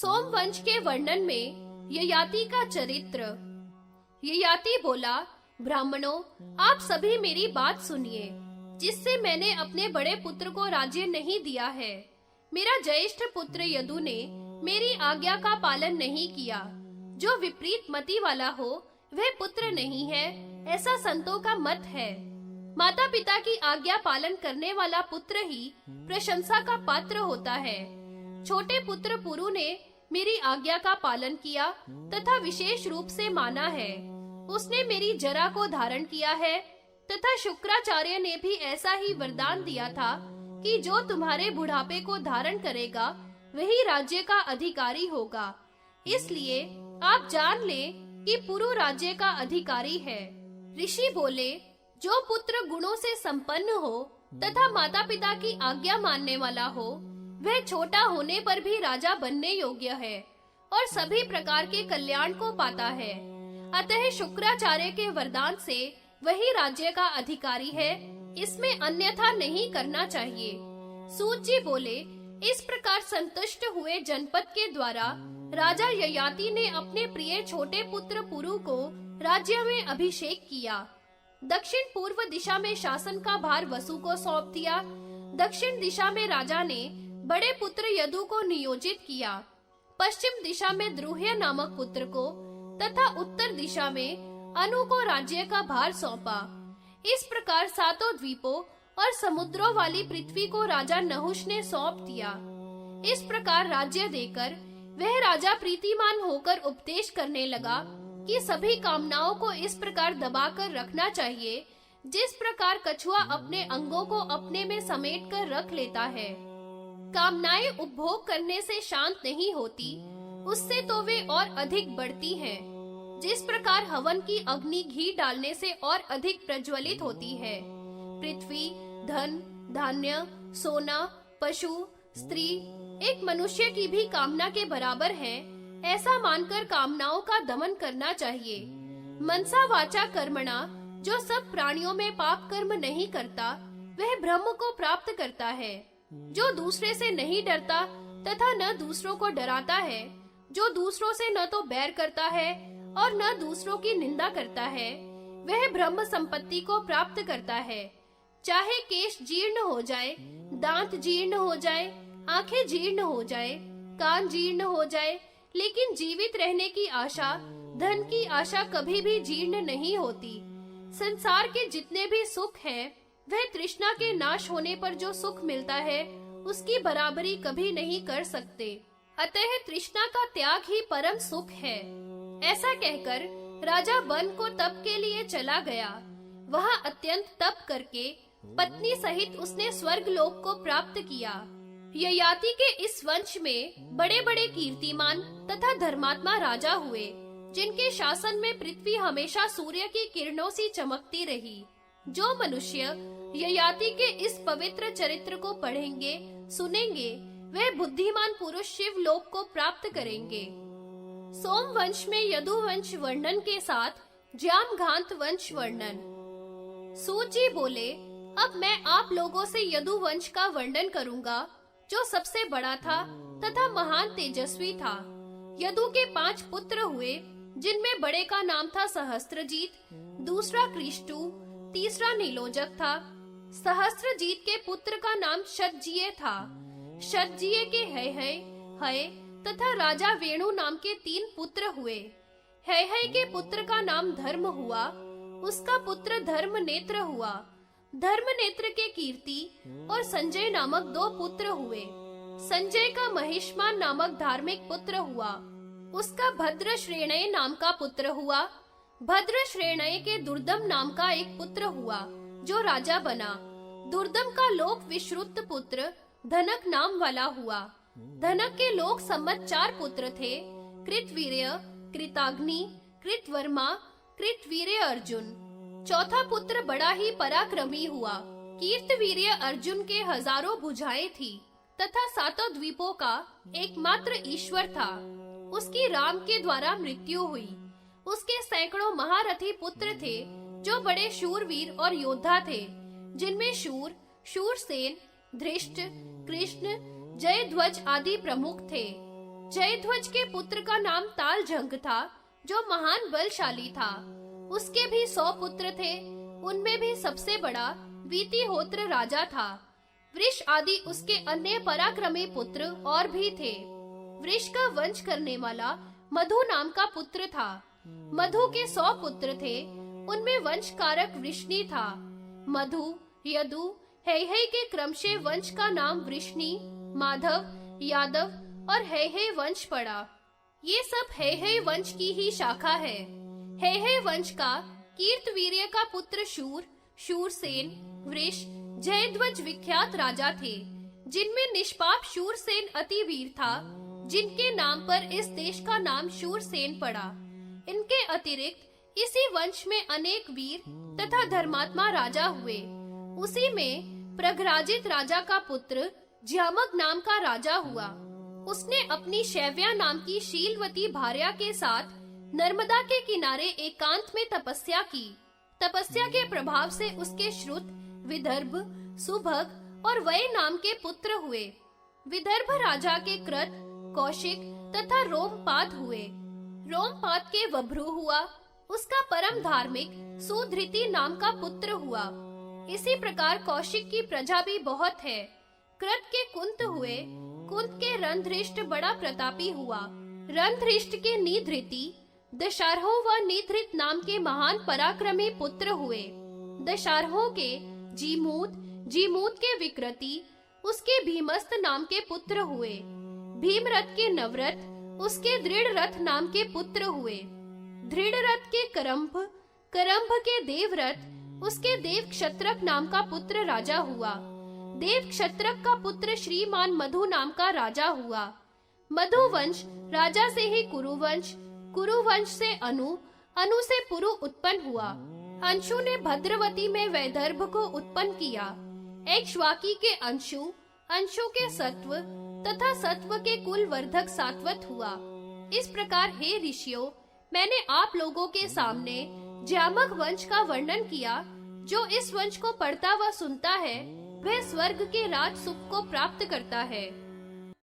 सोमवंश के वर्णन में ययाति का चरित्र। ययाति बोला, ब्राह्मणों, आप सभी मेरी बात सुनिए। जिससे मैंने अपने बड़े पुत्र को राज्य नहीं दिया है, मेरा ज्येष्ठ पुत्र यदु ने मेरी आज्ञा का पालन नहीं किया। जो विपरीत मति वाला हो वह पुत्र नहीं है, ऐसा संतों का मत है। माता पिता की आज्ञा पालन करने वाला पुत्र ही प्रशंसा का पात्र होता है। छोटे पुत्र पुरु ने मेरी आज्ञा का पालन किया तथा विशेष रूप से माना है। उसने मेरी जरा को धारण किया है तथा शुक्राचार्य ने भी ऐसा ही वरदान दिया था कि जो तुम्हारे बुढ़ापे को धारण करेगा वही राज्य का अधिकारी होगा। इसलिए आप जान ले कि पुरु राज्य का अधिकारी है। ऋषि बोले, जो पुत्र गुणों से संपन्न हो तथा माता पिता की आज्ञा मानने वाला हो, वह छोटा होने पर भी राजा बनने योग्य है और सभी प्रकार के कल्याण को पाता है। अतः शुक्राचार्य के वरदान से वही राज्य का अधिकारी है, इसमें अन्यथा नहीं करना चाहिए। सूत जी बोले, इस प्रकार संतुष्ट हुए जनपद के द्वारा राजा ययाति ने अपने प्रिय छोटे पुत्र पुरु को राज्य में अभिषेक किया। दक्षिण पूर्व दिशा में शासन का भार वसु को सौंप दिया। दक्षिण दिशा में राजा ने बड़े पुत्र यदु को नियोजित किया। पश्चिम दिशा में द्रुह्य नामक पुत्र को तथा उत्तर दिशा में अनु को राज्य का भार सौंपा। इस प्रकार सातों द्वीपों और समुद्रों वाली पृथ्वी को राजा नहुष ने सौंप दिया। इस प्रकार राज्य देकर वह राजा प्रीतिमान होकर उपदेश करने लगा कि सभी कामनाओं को इस प्रकार दबाकर रखना चाहिए जिस प्रकार कछुआ अपने अंगों को अपने में समेट कर रख लेता है। कामनाएं उपभोग करने से शांत नहीं होती, उससे तो वे और अधिक बढ़ती हैं। जिस प्रकार हवन की अग्नि घी डालने से और अधिक प्रज्वलित होती है। पृथ्वी, धन, धान्य, सोना, पशु, स्त्री एक मनुष्य की भी कामना के बराबर है, ऐसा मानकर कामनाओं का दमन करना चाहिए। मनसा वाचा कर्मणा जो सब प्राणियों में पाप कर्म नहीं करता, वह ब्रह्म को प्राप्त करता है। जो दूसरे से नहीं डरता तथा न दूसरों को डराता है, जो दूसरों से न तो बैर करता है और न दूसरों की निंदा करता है, वह ब्रह्म संपत्ति को प्राप्त करता है। चाहे केश जीर्ण हो जाए, दांत जीर्ण हो जाए, आंखें जीर्ण हो जाए, कान जीर्ण हो जाए, लेकिन जीवित रहने की आशा, धन की आशा कभी भी जीर्ण नहीं होती। संसार के जितने भी सुख हैं, वह तृष्णा के नाश होने पर जो सुख मिलता है, उसकी बराबरी कभी नहीं कर सकते। अतः तृष्णा का त्याग ही परम सुख है। ऐसा कहकर राजा वन को तप के लिए चला गया। वहां अत्यंत तप करके पत्नी सहित उसने स्वर्ग लोक को प्राप्त किया। ययाति के इस वंश में बड़े बड़े कीर्तिमान तथा धर्मात्मा राजा हुए, जिनके शासन में पृथ्वी हमेशा सूर्य की किरणों सी चमकती रही। जो मनुष्य ययाति के इस पवित्र चरित्र को पढ़ेंगे, सुनेंगे, वे बुद्धिमान पुरुष शिव लोक को प्राप्त करेंगे। सोमवंश में यदुवंश वर्णन के साथ जामघांत वंश वर्णन। सूत जी बोले, अब मैं आप लोगों से यदुवंश का वर्णन करूंगा, जो सबसे बड़ा था तथा महान तेजस्वी था। यदु के 5 पुत्र हुए, जिनमें बड़े का नाम था सहस्त्रजीत, दूसरा कृष्टु, तीसरा नीलोजक था। सहस्त्रजीत के पुत्र का नाम शतजीय था। शतजीय के हय तथा राजा वेणु नाम के 3 पुत्र हुए। हय के पुत्र का नाम धर्म हुआ, उसका पुत्र धर्म नेत्र हुआ। धर्म नेत्र के कीर्ति और संजय नामक 2 पुत्र हुए। संजय का महिष्मान नामक धार्मिक पुत्र हुआ, उसका भद्र श्रेणय नाम का पुत्र हुआ। भद्र श्रेणय के दुर्दम नाम का एक पुत्र हुआ, जो राजा बना। दुर्दम का लोक विश्रुत पुत्र धनक नाम वाला हुआ। धनक के लोक सम्मत 4 पुत्र थे, कृतवीर्य, कृताग्नि, कृतवर्मा, कृतवीर्य अर्जुन। चौथा पुत्र बड़ा ही पराक्रमी हुआ। कीर्तवीर्य अर्जुन के हजारों भुजाएं थी तथा सातों द्वीपों का एकमात्र ईश्वर था। उसकी राम के द्वारा मृत्यु हुई। उसके सैकड़ों महारथी पुत्र थे, जो बड़े शूरवीर और योद्धा थे, जिनमें शूर, शूरसेन, धृष्ट, कृष्ण, जयध्वज आदि प्रमुख थे। जयध्वज के पुत्र का नाम तालझंग था, जो महान बलशाली था। उसके भी 100 पुत्र थे। उनमें भी सबसे बड़ा वीतिहोत्र राजा था। वृष आदि उसके अन्य पराक्रमी पुत्र और भी थे। वृष का वंश करने वाला मधु नाम का पुत्र था। मधु के 100 पुत्र थे। उनमें वंशकारक वृष्णि था। मधु, यदु, हैहय के क्रमशः वंश का नाम वृष्णि, माधव, यादव और हैहय वंश पड़ा। ये सब हैहय वंश की ही शाखा है। हैहय वंश का कीर्तवीर्य का पुत्र शूर, शूरसेन, वृष, जयध्वज विख्यात राजा थे, जिनमें निष्पाप शूरसेन अति वीर था, जिनके नाम पर इस देश का नाम शूरसेन पड़ा। इनके अतिरिक्त इसी वंश में अनेक वीर तथा धर्मात्मा राजा हुए। उसी में प्रघराजित राजा का पुत्र ज्यामक नाम का राजा हुआ। उसने अपनी शैव्या नाम की शीलवती भार्या के साथ नर्मदा के किनारे एकांत में तपस्या की। तपस्या के प्रभाव से उसके श्रुत, विदर्भ, सुभग और वय नाम के पुत्र हुए। विदर्भ राजा के कृत, कौशिक तथा रोमपाद हुए। रोमपाद के वभ्रु हुआ। उसका परम धार्मिक सुधृति नाम का पुत्र हुआ। इसी प्रकार कौशिक की प्रजा भी बहुत है। कृत के कुंत हुए। कुंत के रणधृष्ट बड़ा प्रतापी हुआ। रणधृष्ट के निधृति, दशारहो व निधृत नाम के महान पराक्रमी पुत्र हुए। दशारहो के जीमूत, जीमूत के विकृति, उसके भीमस्त नाम के पुत्र हुए। भीमरथ के नवरथ, उसके दृढ़ रथ नाम के पुत्र हुए। दृढ़ रथ के करम्भ, करम्भ के देवरथ, उसके देव क्षत्रक नाम का पुत्र राजा हुआ। देव क्षत्रक का पुत्र श्रीमान मधु नाम का राजा हुआ। मधु वंश राजा से ही कुरुवंश, कुरुवंश से अनु, अनु से पुरु उत्पन्न हुआ। अंशु ने भद्रवती में वैदर्भ को उत्पन्न किया। एक्ष्वाकी के अंशु, अंशु के सत्व तथा सत्व के कुल वर्धक सात्वत हुआ। इस प्रकार हे ऋषियों, मैंने आप लोगों के सामने ज्यामक वंश का वर्णन किया। जो इस वंश को पढ़ता व सुनता है, वह स्वर्ग के राज सुख को प्राप्त करता है।